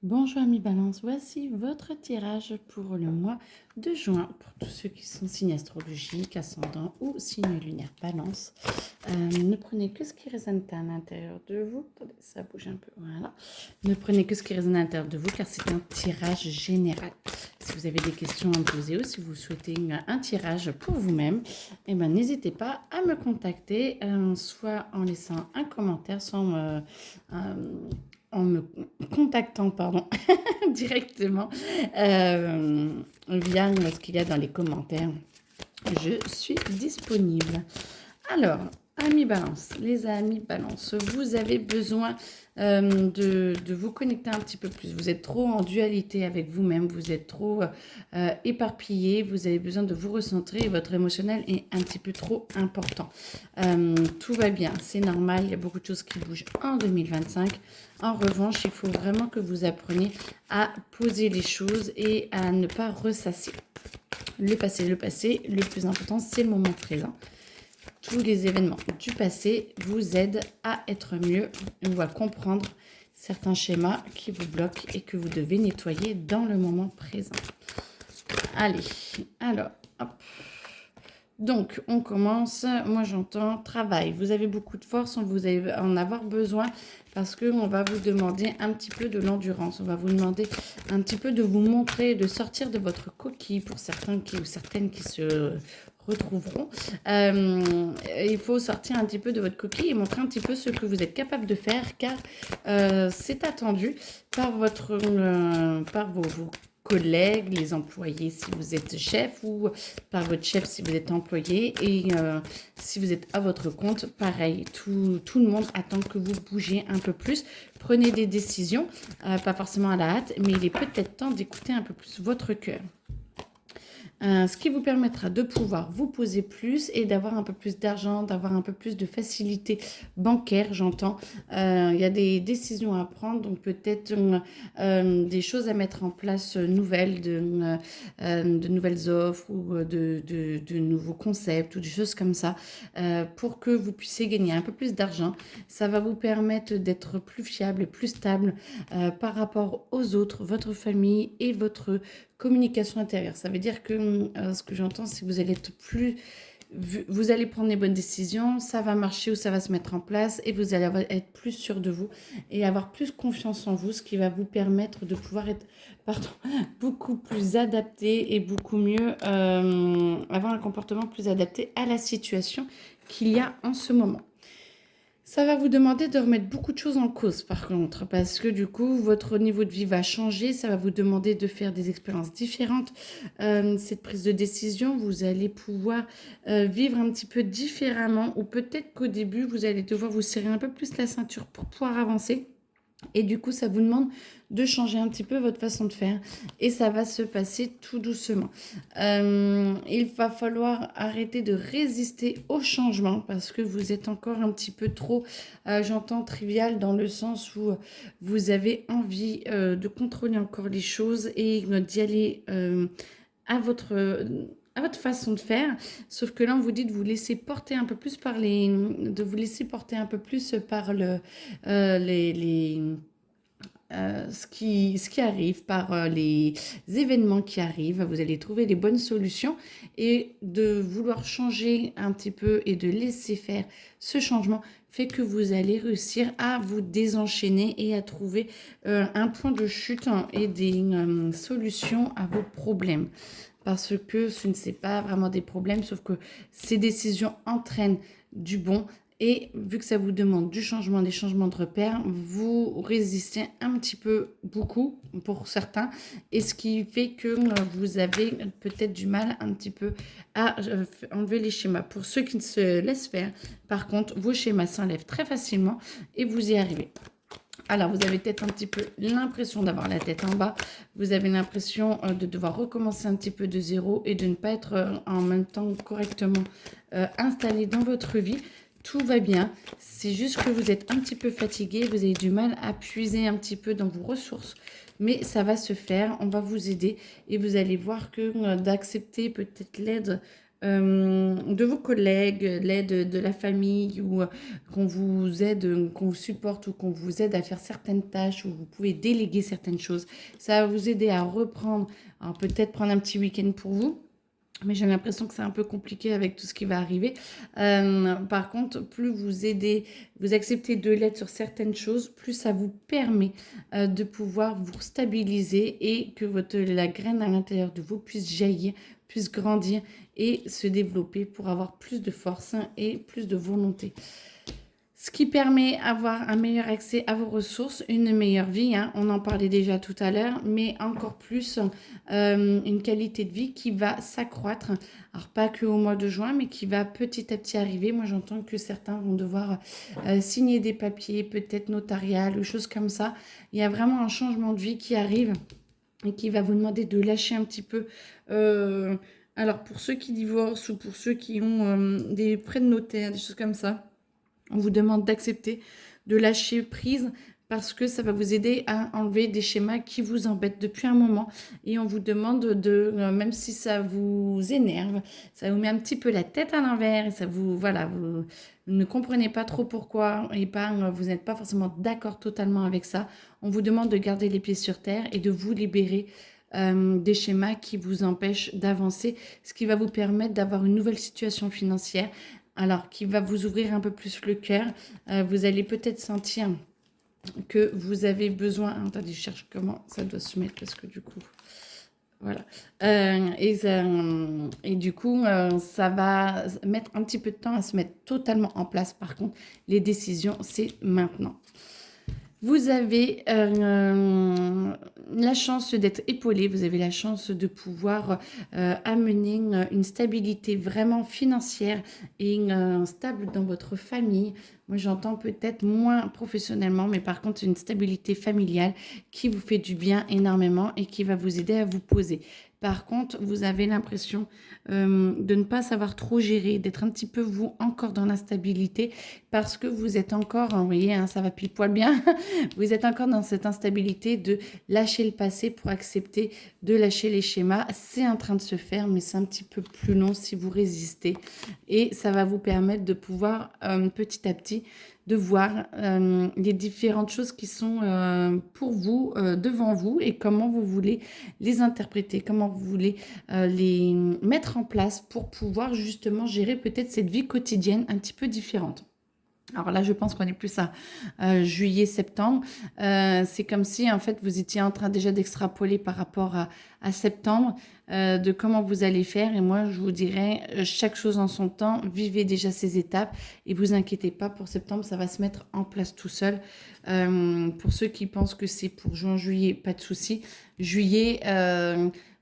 Bonjour amis Balance, voici votre tirage pour le mois de juin pour tous ceux qui sont signes astrologiques, ascendant ou signe lunaire Balance. Ne prenez que ce qui résonne à l'intérieur de vous. Attendez, ça bouge un peu, voilà. Ne prenez que ce qui résonne à l'intérieur de vous car c'est un tirage général. Si vous avez des questions à me poser ou si vous souhaitez un tirage pour vous-même, eh ben, n'hésitez pas à me contacter, soit en laissant un commentaire, soit en me contactant pardon, directement via ce qu'il y a dans les commentaires. Je suis disponible. Alors, amis Balance, les amis Balance, vous avez besoin de vous connecter un petit peu plus. Vous êtes trop en dualité avec vous-même, vous êtes trop éparpillé, vous avez besoin de vous recentrer et votre émotionnel est un petit peu trop important. Tout va bien, c'est normal, il y a beaucoup de choses qui bougent en 2025. En revanche, il faut vraiment que vous appreniez à poser les choses et à ne pas ressasser. Le passé, le plus important, c'est le moment présent. Tous les événements du passé vous aident à être mieux ou à comprendre certains schémas qui vous bloquent et que vous devez nettoyer dans le moment présent. Allez, alors, hop. Donc, on commence. Moi, j'entends travail. Vous avez beaucoup de force, vous allez en avoir besoin parce qu'on va vous demander un petit peu de l'endurance. On va vous demander un petit peu de vous montrer, de sortir de votre coquille pour certains ou certaines qui se retrouveront. Il faut sortir un petit peu de votre coquille et montrer un petit peu ce que vous êtes capable de faire car c'est attendu par par vos collègues, les employés si vous êtes chef ou par votre chef si vous êtes employé et si vous êtes à votre compte, pareil, tout le monde attend que vous bougiez un peu plus. Prenez des décisions, pas forcément à la hâte, mais il est peut-être temps d'écouter un peu plus votre cœur. Ce qui vous permettra de pouvoir vous poser plus et d'avoir un peu plus d'argent, d'avoir un peu plus de facilité bancaire, j'entends. Il y a des décisions à prendre, donc peut-être des choses à mettre en place nouvelles, de nouvelles offres ou de nouveaux concepts ou des choses comme ça pour que vous puissiez gagner un peu plus d'argent. Ça va vous permettre d'être plus fiable et plus stable par rapport aux autres, votre famille et votre communication intérieure. Ça veut dire que ce que j'entends, c'est que vous allez être plus... Vous allez prendre les bonnes décisions, ça va marcher ou ça va se mettre en place et vous allez être plus sûr de vous et avoir plus confiance en vous, ce qui va vous permettre de pouvoir être beaucoup plus adapté et beaucoup mieux, avoir un comportement plus adapté à la situation qu'il y a en ce moment. Ça va vous demander de remettre beaucoup de choses en cause par contre, parce que du coup, votre niveau de vie va changer, ça va vous demander de faire des expériences différentes. Cette prise de décision, vous allez pouvoir vivre un petit peu différemment, ou peut-être qu'au début, vous allez devoir vous serrer un peu plus la ceinture pour pouvoir avancer. Et du coup, ça vous demande de changer un petit peu votre façon de faire. Et ça va se passer tout doucement. Il va falloir arrêter de résister au changement parce que vous êtes encore un petit peu trop, j'entends, trivial dans le sens où vous avez envie de contrôler encore les choses et d'y aller à votre façon de faire, sauf que là on vous dit de vous laisser porter un peu plus par de vous laisser porter un peu plus par ce qui arrive, par les événements qui arrivent. Vous allez trouver les bonnes solutions et de vouloir changer un petit peu et de laisser faire ce changement fait que vous allez réussir à vous désenchaîner et à trouver un point de chute et des solutions à vos problèmes. Parce que ce ne sont pas vraiment des problèmes, sauf que ces décisions entraînent du bon. Et vu que ça vous demande du changement, des changements de repères, vous résistez un petit peu, beaucoup pour certains. Et ce qui fait que vous avez peut-être du mal un petit peu à enlever les schémas. Pour ceux qui ne se laissent faire, par contre, vos schémas s'enlèvent très facilement et vous y arrivez. Alors, vous avez peut-être un petit peu l'impression d'avoir la tête en bas. Vous avez l'impression de devoir recommencer un petit peu de zéro et de ne pas être en même temps correctement installé dans votre vie. Tout va bien. C'est juste que vous êtes un petit peu fatigué. Vous avez du mal à puiser un petit peu dans vos ressources. Mais ça va se faire. On va vous aider. Et vous allez voir que d'accepter peut-être l'aide de vos collègues, l'aide de la famille ou qu'on vous aide, qu'on vous supporte ou qu'on vous aide à faire certaines tâches ou vous pouvez déléguer certaines choses. Ça va vous aider à reprendre, alors peut-être prendre un petit week-end pour vous. Mais j'ai l'impression que c'est un peu compliqué avec tout ce qui va arriver. Par contre, plus vous aidez, vous acceptez de l'aide sur certaines choses, plus ça vous permet de pouvoir vous stabiliser et que la graine à l'intérieur de vous puisse jaillir, puisse grandir et se développer pour avoir plus de force et plus de volonté. Ce qui permet d'avoir un meilleur accès à vos ressources, une meilleure vie, hein, on en parlait déjà tout à l'heure, mais encore plus une qualité de vie qui va s'accroître. Alors pas que au mois de juin, mais qui va petit à petit arriver. Moi j'entends que certains vont devoir signer des papiers, peut-être notarial ou choses comme ça. Il y a vraiment un changement de vie qui arrive et qui va vous demander de lâcher un petit peu. Alors pour ceux qui divorcent ou pour ceux qui ont des frais de notaire, des choses comme ça. On vous demande d'accepter, de lâcher prise parce que ça va vous aider à enlever des schémas qui vous embêtent depuis un moment. Et on vous demande même si ça vous énerve, ça vous met un petit peu la tête à l'envers et ça vous, voilà, vous ne comprenez pas trop pourquoi et pas, vous n'êtes pas forcément d'accord totalement avec ça. On vous demande de garder les pieds sur terre et de vous libérer des schémas qui vous empêchent d'avancer, ce qui va vous permettre d'avoir une nouvelle situation financière, alors qui va vous ouvrir un peu plus le cœur. Vous allez peut-être sentir que vous avez besoin... Attendez, je cherche comment ça doit se mettre parce que du coup... Voilà. Et du coup, ça va mettre un petit peu de temps à se mettre totalement en place. Par contre, les décisions, c'est maintenant. Vous avez la chance d'être épaulé, vous avez la chance de pouvoir amener une stabilité vraiment financière et stable dans votre famille. Moi, j'entends peut-être moins professionnellement, mais par contre, une stabilité familiale qui vous fait du bien énormément et qui va vous aider à vous poser. Par contre, vous avez l'impression de ne pas savoir trop gérer, d'être un petit peu, vous, encore dans l'instabilité parce que vous êtes encore, vous voyez, hein, ça va pile poil bien, vous êtes encore dans cette instabilité de lâcher le passé pour accepter de lâcher les schémas. C'est en train de se faire, mais c'est un petit peu plus long si vous résistez. Et ça va vous permettre de pouvoir petit à petit de voir les différentes choses qui sont pour vous, devant vous, et comment vous voulez les interpréter, comment vous voulez les mettre en place pour pouvoir justement gérer peut-être cette vie quotidienne un petit peu différente. Alors là, je pense qu'on est plus à juillet, septembre. C'est comme si, en fait, vous étiez en train déjà d'extrapoler par rapport à septembre, de comment vous allez faire. Et moi, je vous dirais, chaque chose en son temps, vivez déjà ces étapes et vous inquiétez pas, pour septembre, ça va se mettre en place tout seul. Pour ceux qui pensent que c'est pour juin, juillet, pas de souci. Juillet...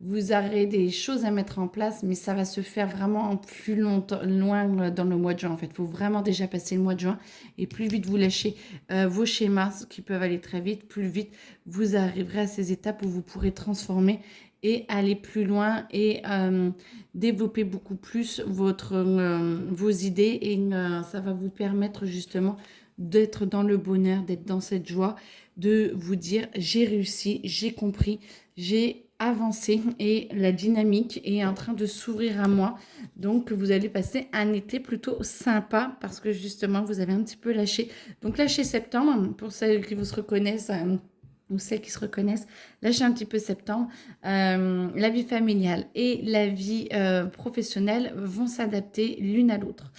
vous aurez des choses à mettre en place, mais ça va se faire vraiment plus longtemps, loin dans le mois de juin. En fait, il faut vraiment déjà passer le mois de juin. Et plus vite vous lâchez vos schémas, qui peuvent aller très vite, plus vite vous arriverez à ces étapes où vous pourrez transformer et aller plus loin et développer beaucoup plus vos idées. Et ça va vous permettre justement d'être dans le bonheur, d'être dans cette joie, de vous dire j'ai réussi, j'ai compris, j'ai avancé et la dynamique est en train de s'ouvrir à moi. Donc vous allez passer un été plutôt sympa parce que justement vous avez un petit peu lâché. Donc lâchez septembre pour celles qui vous se reconnaissent. Ou celles qui se reconnaissent, lâchez un petit peu septembre. La vie familiale et la vie professionnelle vont s'adapter l'une à l'autre.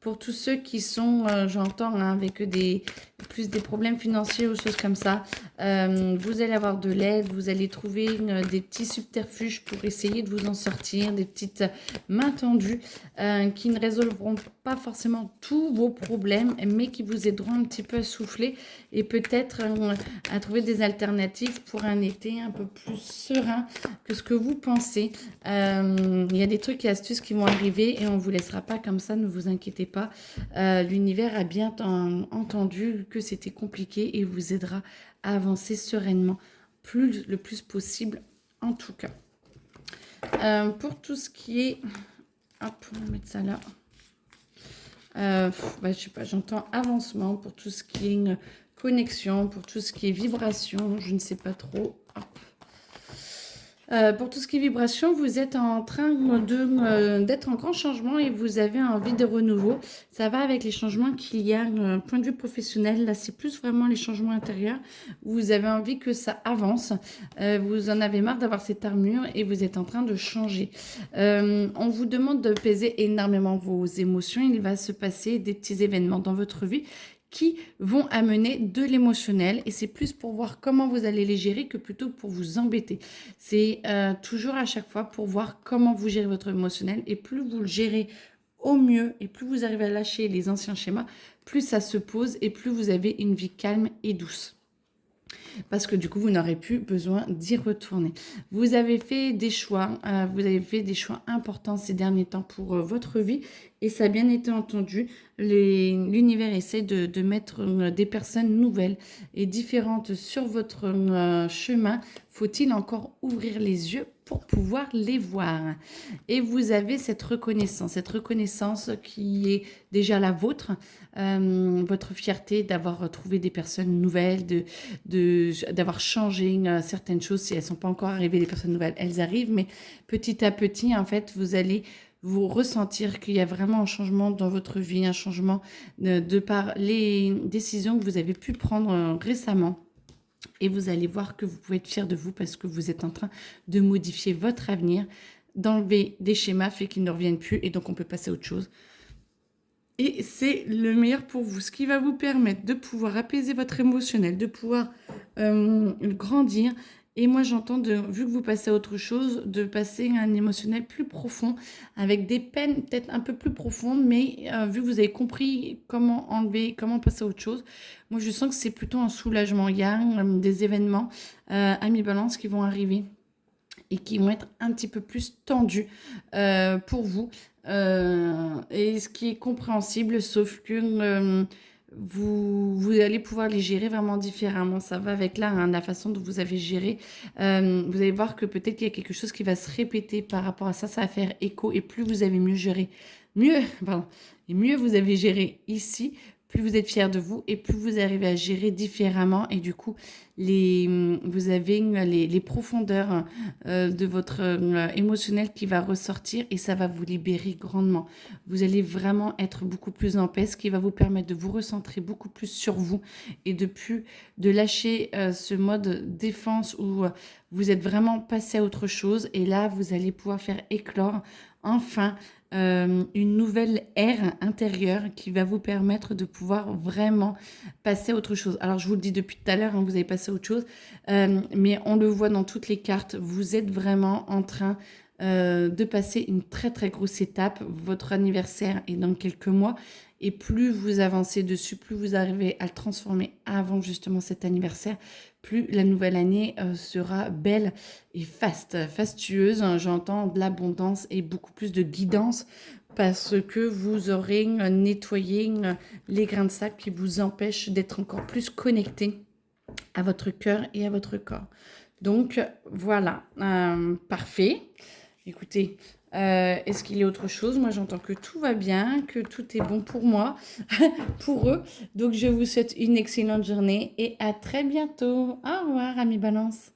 Pour tous ceux qui sont, j'entends, hein, avec plus des problèmes financiers ou choses comme ça, vous allez avoir de l'aide, vous allez trouver des petits subterfuges pour essayer de vous en sortir, des petites mains tendues qui ne résolveront pas forcément tous vos problèmes, mais qui vous aideront un petit peu à souffler et peut-être à trouver des alternatives pour un été un peu plus serein que ce que vous pensez. Il y a des trucs et astuces qui vont arriver et on ne vous laissera pas comme ça, ne vous inquiétez pas. L'univers a bien entendu que c'était compliqué et vous aidera à avancer sereinement, le plus possible en tout cas. Pour tout ce qui est... Hop, on va mettre ça là. Je sais pas, j'entends avancement pour tout ce qui est une connexion, pour tout ce qui est vibration, je ne sais pas trop. Hop. Pour tout ce qui est vibration, vous êtes en train d'être en grand changement et vous avez envie de renouveau. Ça va avec les changements qu'il y a point de vue professionnel. Là, c'est plus vraiment les changements intérieurs. Vous avez envie que ça avance. Vous en avez marre d'avoir cette armure et vous êtes en train de changer. On vous demande de peser énormément vos émotions. Il va se passer des petits événements dans votre vie qui vont amener de l'émotionnel et c'est plus pour voir comment vous allez les gérer que plutôt pour vous embêter. C'est toujours à chaque fois pour voir comment vous gérez votre émotionnel et plus vous le gérez au mieux et plus vous arrivez à lâcher les anciens schémas, plus ça se pose et plus vous avez une vie calme et douce. Parce que du coup, vous n'aurez plus besoin d'y retourner. Vous avez fait des choix, importants ces derniers temps pour votre vie et ça a bien été entendu. L'univers essaie de mettre des personnes nouvelles et différentes sur votre chemin. Faut-il encore ouvrir les yeux pour pouvoir les voir? Et vous avez cette reconnaissance qui est déjà la vôtre, votre fierté d'avoir trouvé des personnes nouvelles, d'avoir changé certaines choses. Si elles ne sont pas encore arrivées, les personnes nouvelles, elles arrivent, mais petit à petit, en fait, vous allez vous ressentir qu'il y a vraiment un changement dans votre vie, un changement de par les décisions que vous avez pu prendre récemment. Et vous allez voir que vous pouvez être fier de vous parce que vous êtes en train de modifier votre avenir, d'enlever des schémas fait qu'ils ne reviennent plus et donc on peut passer à autre chose. Et c'est le meilleur pour vous, ce qui va vous permettre de pouvoir apaiser votre émotionnel, de pouvoir grandir. Et moi, j'entends, vu que vous passez à autre chose, de passer à un émotionnel plus profond, avec des peines peut-être un peu plus profondes, mais vu que vous avez compris comment enlever, comment passer à autre chose, moi, je sens que c'est plutôt un soulagement. Il y a des événements à mi-balance qui vont arriver et qui vont être un petit peu plus tendus pour vous. Et ce qui est compréhensible, sauf que vous allez pouvoir les gérer vraiment différemment. Ça va avec là, hein, la façon dont vous avez géré. Vous allez voir que peut-être qu'il y a quelque chose qui va se répéter par rapport à ça. Ça va faire écho. Et plus vous avez mieux vous avez géré ici, plus vous êtes fier de vous et plus vous arrivez à gérer différemment. Et du coup, vous avez les profondeurs de votre émotionnel qui va ressortir et ça va vous libérer grandement. Vous allez vraiment être beaucoup plus en paix, ce qui va vous permettre de vous recentrer beaucoup plus sur vous et de lâcher ce mode défense où vous êtes vraiment passé à autre chose. Et là, vous allez pouvoir faire éclore enfin une nouvelle ère intérieure qui va vous permettre de pouvoir vraiment passer à autre chose. Alors, je vous le dis depuis tout à l'heure, hein, vous avez passé à autre chose, mais on le voit dans toutes les cartes, vous êtes vraiment en train de passer une très très grosse étape. Votre anniversaire est dans quelques mois et plus vous avancez dessus, plus vous arrivez à le transformer avant justement cet anniversaire, plus la nouvelle année sera belle et fastueuse. J'entends de l'abondance et beaucoup plus de guidance parce que vous aurez nettoyé les grains de sable qui vous empêchent d'être encore plus connecté à votre cœur et à votre corps. Donc voilà, parfait. Écoutez, est-ce qu'il y a autre chose? Moi, j'entends que tout va bien, que tout est bon pour moi, pour eux. Donc, je vous souhaite une excellente journée et à très bientôt. Au revoir, amis Balance.